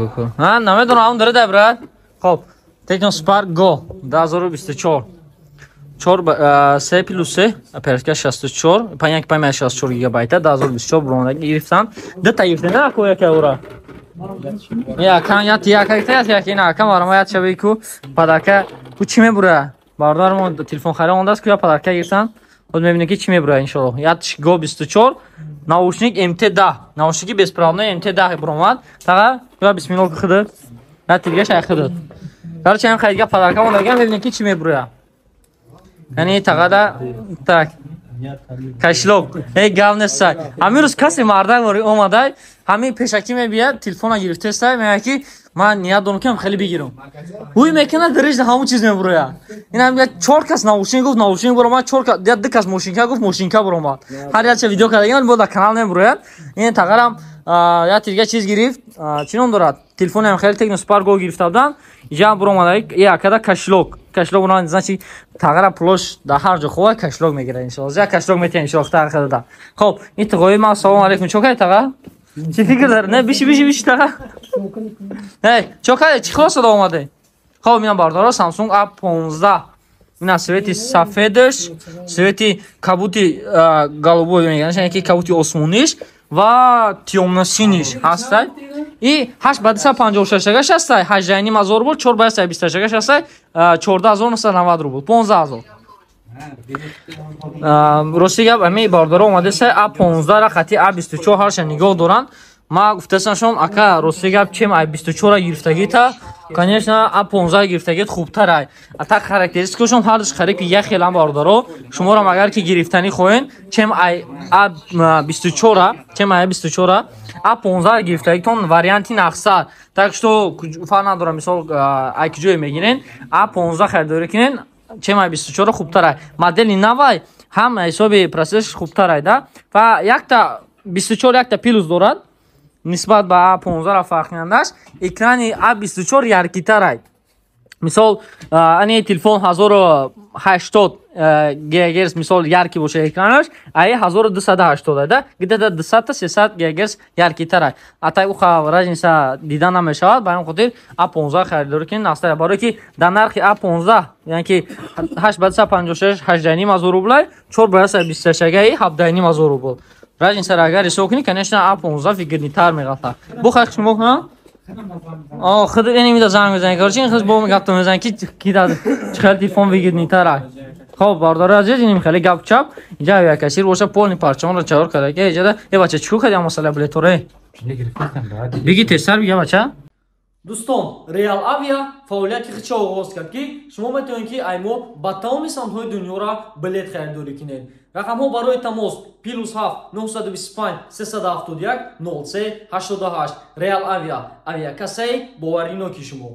بکن ها نمیدونم اون داره دبرد خب تکنو سپارک گو 2024 4 3 پلوس 3 اپراتور 64 564 گیگابایت 2024 برونده گرفتم دو تا گرفتم نه کویا که اورا یا کان یا تیا که نه کام آرامایت شوی کو پدرکه کو چی میبره باردارم تلفن خرید است که پدرکه گرفتم خود میبینه که چی میبره ان شاء الله یادش گو 24 наушник МТ10 наушники бесправные МТ10 бромад тага я бисмилlah хиды на тилгаш хиды короче ам хайга подарка ондагам бибинем ки чи мебура яни тага да так кашлок эй гавнеса амирус каси марда вори омадай ҳами пешаки мебияд телефона гирифтеста мега ки ман ният дорам ки ам хеле бигирам ҳуй мекана дариш ҳамон чиз мебура ина мега 4 кас наушник гуфт наушник буромад 4 кас ду кас мошинка гуфт мошинка буромад ҳар яча видео кардаган бо да канал мебура ин тагарам я тилга чиз гирифт чи ном дорад телефони ам хеле Tecno Spark Go гирифта будам ҷа буромад я када кашлок унан значи тагара плош да ҳар ҷо хова кашлок мегира иншалло я кашлок метем иншалло тага хада хоб ин тагои ма салом алейкум чокай тага чи фикр дор не биши тага эй чокай чи хос да омаде хоб мина бардоро Samsung A15 ина свети сафедш свети кабути голубой меган ки кабути осмониш ва тёмно-синиш ҳастай и 856 гаш ҳастай 18000 рубл 420 гаш ҳастай 14990 рубл 15000 рости гап ами бардоро омадеса A15 ра хати A24 ҳарша нигоҳ доранд ма гуфтасам ака рости гап чем A24 гирифтагита конечно A15 гирифтагит хубтар а так характеристикашон ҳардуш харипи як хелам бардоро шуморо агар ки гирифтани хоҳен чем A24 чем A24 A15 гирифтагитон варианти нақсар так что фарқ надорад мисол ай киҷое мегирен A15 харидорӣ кинен чем A24 хубтар модели навай ҳам ҳисоби процессор хубтар да ва якта 24 якта плюс дорад нисбат ба A15 фарқиандаш экрани A24 яркитар мисол ани телефон 1080 ГГц мисол ярки боша экранаш ай 1280 да где-то 200-300 ГГц яркитар атай уха разница дида намешавад ба ин хотир A15 харидорӣ кин настар барои ки дар нархи A15 яъне ки 856 18000 рубл 420 17000 рубл разница агар ҳисоб кунӣ конечно A15 фигурнитар меғалта бо хак шумо ҳа о худ инемида занг мезанӣ короче ин хиз бо гап то мезанӣ ки дар чихар телефон фигурнитар хоб бардори азиз инем хеле гап чап инҷа як касир боша полни парчаонро чавор карда ки иҷада е бача чӣ кардам масъала билеторе биги тестар бига бача дӯстон Real Avia фаъолияти хича оғоз кард ки шумо метавонед ки аймо ба тамоми самтҳои дунёро билет харидорӣ кунед рақамҳо барои тамос +7 925 371 03 88 Real Avia авиакасаи бовариноки шумо